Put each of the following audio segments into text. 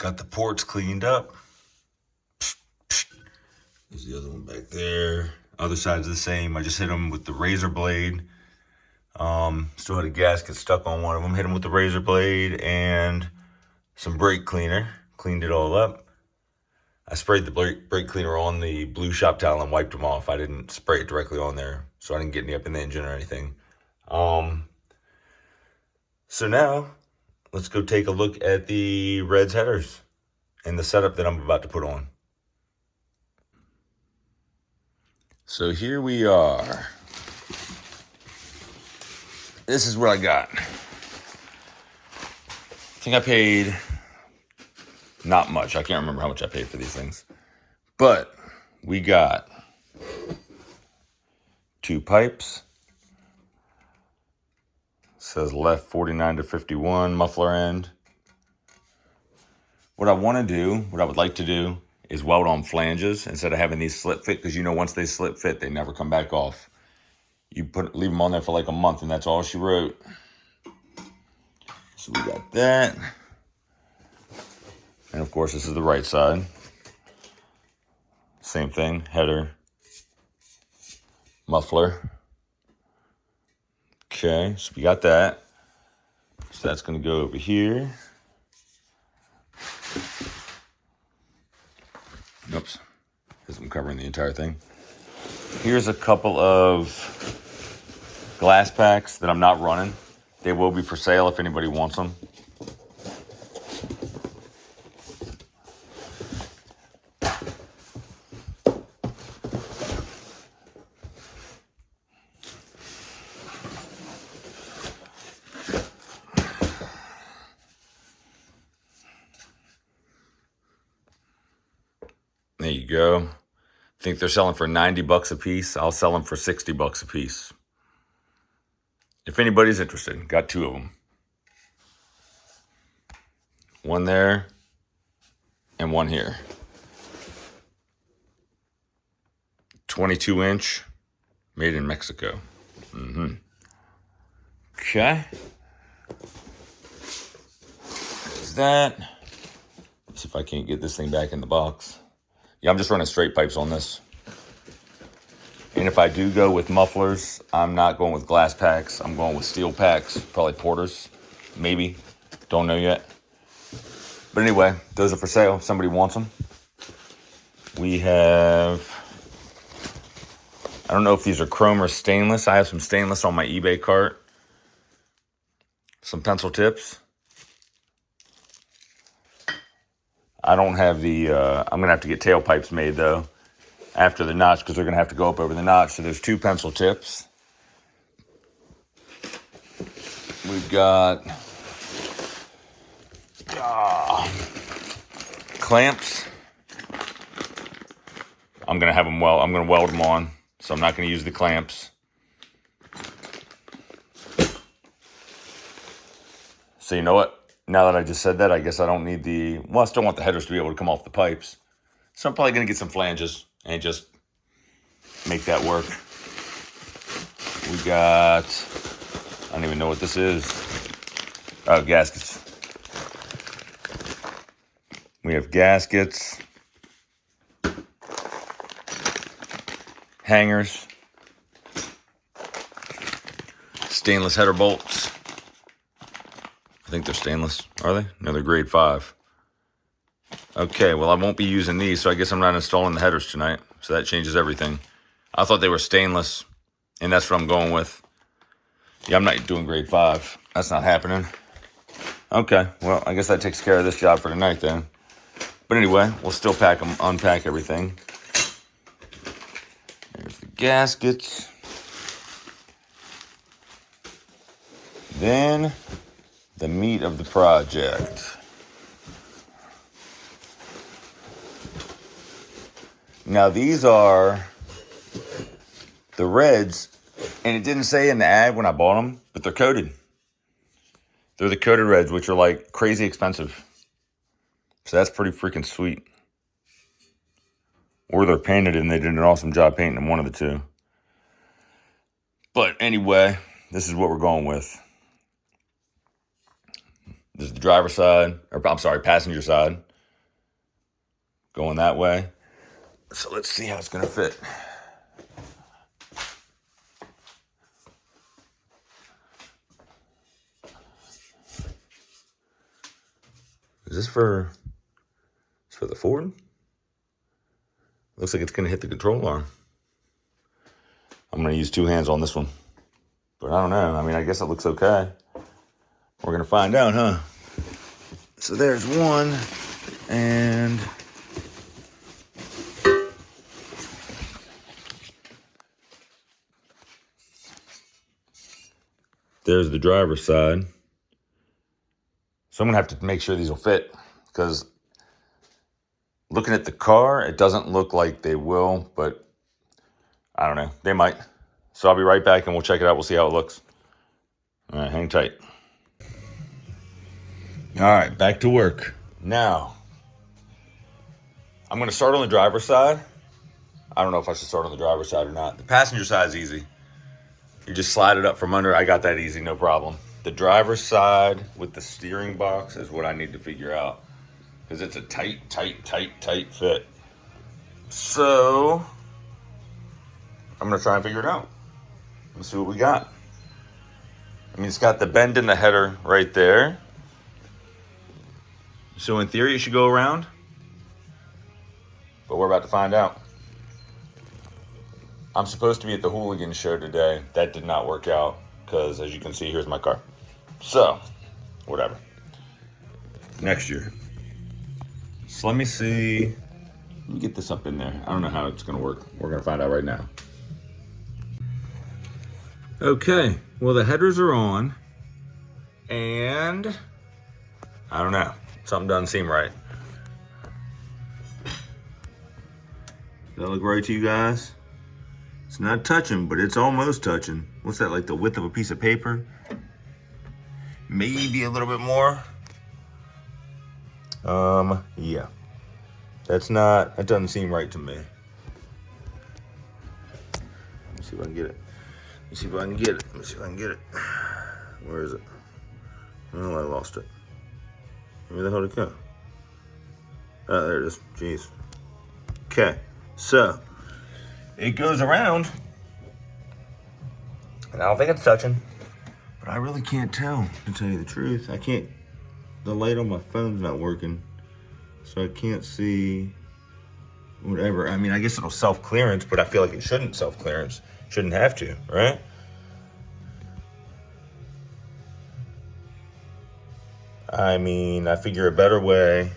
Got the ports cleaned up. There's the other one back there. Other side's the same. I just hit them with the razor blade. Still had a gasket stuck on one of them. Hit them with the razor blade and some brake cleaner. Cleaned it all up. I sprayed the brake cleaner on the blue shop towel and wiped them off. I didn't spray it directly on there, so I didn't get any up in the engine or anything. So now, let's go take a look at the Reds headers and the setup that I'm about to put on. So here we are. This is what I got. I think I paid not much. I can't remember how much I paid for these things. But we got 2 pipes. Says left 49 to 51 muffler end. What I want to do, what I would like to do, is weld on flanges instead of having these slip fit, because you know once they slip fit, they never come back off. You leave them on there for like a month, and that's all she wrote. So we got that. And of course, this is the right side. Same thing, header, muffler. Okay, so we got that. So that's going to go over here. Oops, because I'm covering the entire thing. Here's a couple of glass packs that I'm not running. They will be for sale if anybody wants them. There you go. I think they're selling for 90 bucks a piece. I'll sell them for 60 bucks a piece. If anybody's interested, got 2 of them. One there and one here. 22-inch, made in Mexico. Okay. There's that. See if I can't get this thing back in the box. Yeah, I'm just running straight pipes on this. And if I do go with mufflers, I'm not going with glass packs. I'm going with steel packs, probably porters, maybe. Don't know yet. But anyway, those are for sale. If somebody wants them. We have, I don't know if these are chrome or stainless. I have some stainless on my eBay cart. Some pencil tips. I don't have the, I'm going to have to get tailpipes made though after the notch, because they're going to have to go up over the notch. So there's 2 pencil tips. We've got clamps. I'm going to have them I'm going to weld them on, so I'm not going to use the clamps. So you know what? Now that I just said that, I guess I don't need I still want the headers to be able to come off the pipes. So I'm probably going to get some flanges and just make that work. We got, I don't even know what this is. Oh, gaskets. We have gaskets, hangers, stainless header bolts. I think they're stainless. Are they? No, they're grade 5. Okay, well, I won't be using these, so I guess I'm not installing the headers tonight. So that changes everything. I thought they were stainless, and that's what I'm going with. Yeah, I'm not doing grade 5. That's not happening. Okay, well, I guess that takes care of this job for tonight then. But anyway, we'll still unpack everything. There's the gaskets. Then the meat of the project. Now these are the Reds, and it didn't say in the ad when I bought them, but they're coated. They're the coated Reds, which are like crazy expensive. So that's pretty freaking sweet. Or they're painted and they did an awesome job painting them, one of the two. But anyway, this is what we're going with. This is the driver's side, or I'm sorry, passenger side. going that way. So let's see how it's gonna fit. Is this for, it's for the Ford? Looks like it's gonna hit the control arm. I'm gonna use 2 hands on this one. But I don't know, I mean, I guess it looks okay. We're gonna find out, huh? So there's one, and there's the driver's side. So I'm gonna have to make sure these will fit, because looking at the car, it doesn't look like they will, but I don't know, they might. So I'll be right back and we'll check it out. We'll see how it looks. All right, hang tight. All right, back to work. Now, I'm gonna start on the driver's side. I don't know if I should start on the driver's side or not. The passenger side is easy. You just slide it up from under. I got that easy, no problem. The driver's side with the steering box is what I need to figure out, because it's a tight fit. So I'm gonna try and figure it out. Let's see what we got. I mean, it's got the bend in the header right there. So in theory, it should go around, but we're about to find out. I'm supposed to be at the Hooligan show today. That did not work out, because as you can see, here's my car. So, whatever. Next year. So let me see. Let me get this up in there. I don't know how it's gonna work. We're gonna find out right now. Okay, well, the headers are on, and I don't know, something doesn't seem right. Does that look right to you guys? It's not touching, but it's almost touching. What's that, like the width of a piece of paper? Maybe a little bit more. Yeah. That doesn't seem right to me. Let's see if I can get it. Let me see if I can get it. Where is it? Oh, I lost it. Where the hell did it go? Oh, there it is. Jeez. Okay, so it goes around, and I don't think it's touching, but I really can't tell, to tell you the truth. I can't, the light on my phone's not working, so I can't see whatever. I mean, I guess it'll self-clearance, but I feel like it shouldn't self-clearance. Shouldn't have to, right? I mean, I figure a better way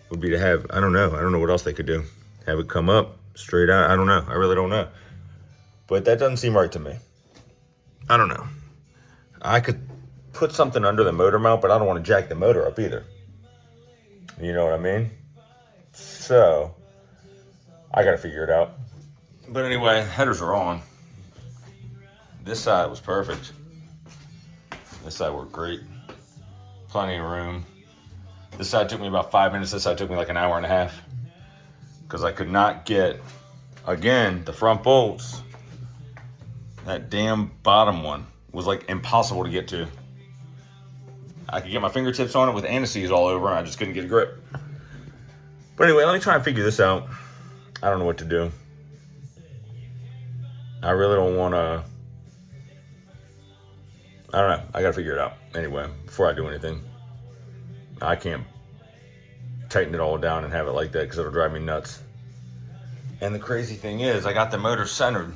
would be to have, I don't know what else they could do. Have it come up straight out. I don't know. I really don't know. But that doesn't seem right to me. I don't know. I could put something under the motor mount, but I don't want to jack the motor up either. You know what I mean? So, I got to figure it out. But anyway, headers are on. This side was perfect. This side worked great. Plenty of room. This side took me about 5 minutes. This side took me like an hour and a half. Because I could not get, again, the front bolts. That damn bottom one was like impossible to get to. I could get my fingertips on it with anti-seize all over, and I just couldn't get a grip. But anyway, let me try and figure this out. I don't know what to do. I really don't want to. I don't know. I got to figure it out. Anyway, before I do anything. I can't tighten it all down and have it like that, because it'll drive me nuts. And the crazy thing is, I got the motor centered.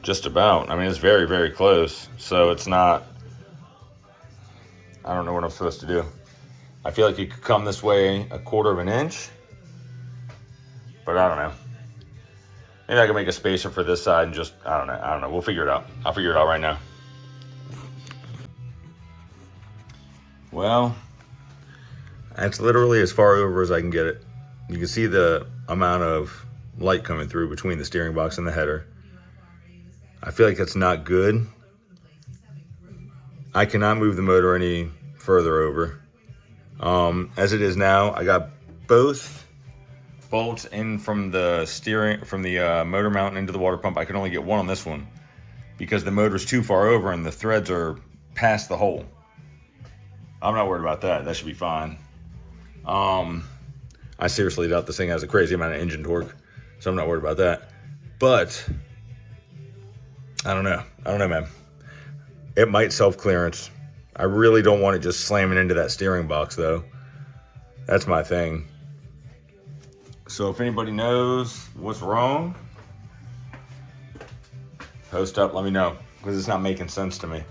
Just about. I mean, it's very, very close. So it's not. I don't know what I'm supposed to do. I feel like it could come this way 1/4 of an inch. But I don't know. Maybe I can make a spacer for this side and just, I don't know. We'll figure it out. I'll figure it out right now. Well, that's literally as far over as I can get it. You can see the amount of light coming through between the steering box and the header. I feel like that's not good. I cannot move the motor any further over. As it is now, I got both bolts in from the motor mount into the water pump. I can only get one on this one because the motor's too far over and the threads are past the hole. I'm not worried about that. That should be fine. I seriously doubt this thing has a crazy amount of engine torque, so I'm not worried about that. But I don't know, man. It might self-clearance. I really don't want it just slamming into that steering box, though. That's my thing. So if anybody knows what's wrong, post up, let me know, because it's not making sense to me.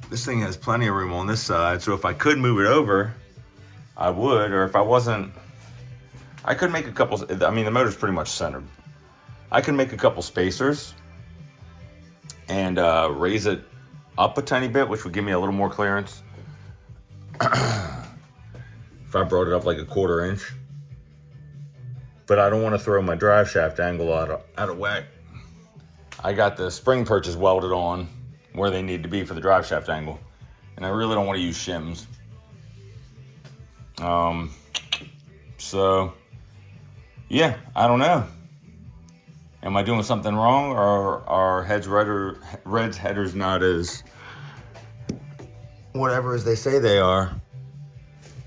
This thing has plenty of room on this side, so if I could move it over, I would, or if I wasn't, I could make a couple, I mean, the motor's pretty much centered. I could make a couple spacers and raise it up a tiny bit, which would give me a little more clearance. If I brought it up like a 1/4 inch. But I don't want to throw my drive shaft angle out of whack. I got the spring perches welded on where they need to be for the drive shaft angle, and I really don't want to use shims. So yeah, I don't know. Am I doing something wrong, or are Red's headers not as whatever as they say they are?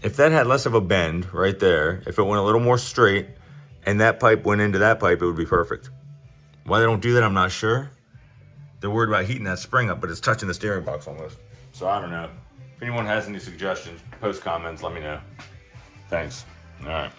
If that had less of a bend right there, if it went a little more straight and that pipe went into that pipe, it would be perfect. Why they don't do that, I'm not sure. They're worried about heating that spring up, but it's touching the steering box almost. So I don't know. If anyone has any suggestions, post comments, let me know. Thanks. All right.